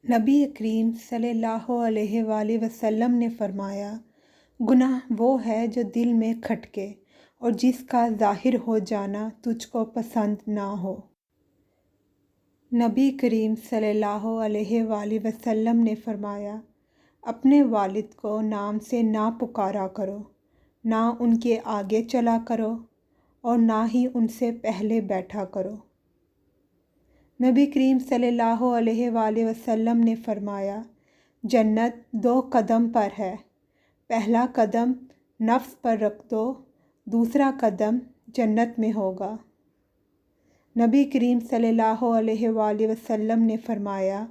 نبی کریم صلی اللہ علیہ وآلہ وسلم نے فرمایا، گناہ وہ ہے جو دل میں کھٹکے اور جس کا ظاہر ہو جانا تجھ کو پسند نہ ہو۔ نبی کریم صلی اللہ علیہ وآلہ وسلم نے فرمایا، اپنے والد کو نام سے نہ پکارا کرو، نہ ان کے آگے چلا کرو اور نہ ہی ان سے پہلے بیٹھا کرو۔ نبی کریم صلی اللہ علیہ وآلہ وسلم نے فرمایا، جنت 2 قدم پر ہے، پہلا قدم نفس پر رکھ دو، دوسرا قدم جنت میں ہوگا۔ نبی کریم صلی اللہ علیہ وآلہ وسلم نے فرمایا،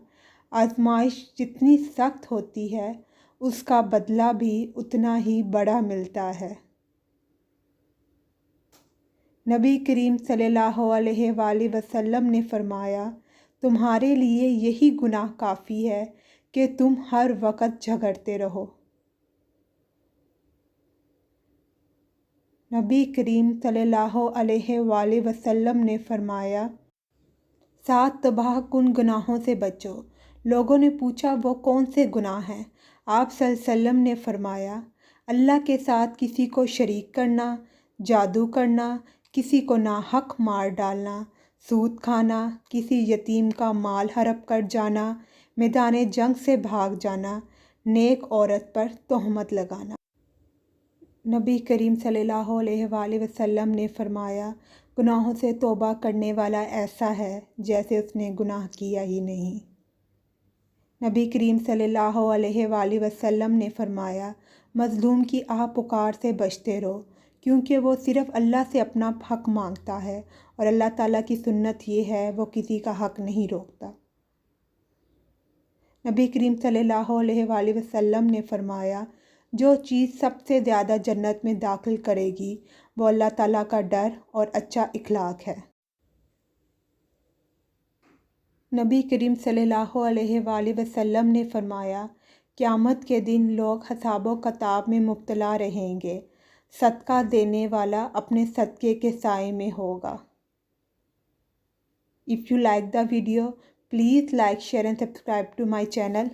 آزمائش جتنی سخت ہوتی ہے اس کا بدلہ بھی اتنا ہی بڑا ملتا ہے۔ نبی کریم صلی اللہ علیہ وآلہ وسلم نے فرمایا، تمہارے لیے یہی گناہ کافی ہے کہ تم ہر وقت جھگڑتے رہو۔ نبی کریم صلی اللہ علیہ وآلہ وسلم نے فرمایا، 7 تباہ کن گناہوں سے بچو۔ لوگوں نے پوچھا، وہ کون سے گناہ ہیں؟ آپ صلی اللہ علیہ وسلم نے فرمایا، اللہ کے ساتھ کسی کو شریک کرنا، جادو کرنا، کسی کو ناحق مار ڈالنا، سود کھانا، کسی یتیم کا مال ہڑپ کر جانا، میدان جنگ سے بھاگ جانا، نیک عورت پر تہمت لگانا۔ نبی کریم صلی اللہ علیہ وآلہ وسلم نے فرمایا، گناہوں سے توبہ کرنے والا ایسا ہے جیسے اس نے گناہ کیا ہی نہیں۔ نبی کریم صلی اللہ علیہ وآلہ وسلم نے فرمایا، مظلوم کی آہ پکار سے بچتے رہو، کیونکہ وہ صرف اللہ سے اپنا حق مانگتا ہے اور اللہ تعالیٰ کی سنت یہ ہے، وہ کسی کا حق نہیں روکتا۔ نبی کریم صلی اللہ علیہ وآلہ وسلم نے فرمایا، جو چیز سب سے زیادہ جنت میں داخل کرے گی وہ اللہ تعالیٰ کا ڈر اور اچھا اخلاق ہے۔ نبی کریم صلی اللہ علیہ وآلہ وسلم نے فرمایا، قیامت کے دن لوگ حساب و کتاب میں مبتلا رہیں گے، صدقہ دینے والا اپنے صدقے کے سائے میں ہوگا۔ If you like the video, please like, share and subscribe to my channel.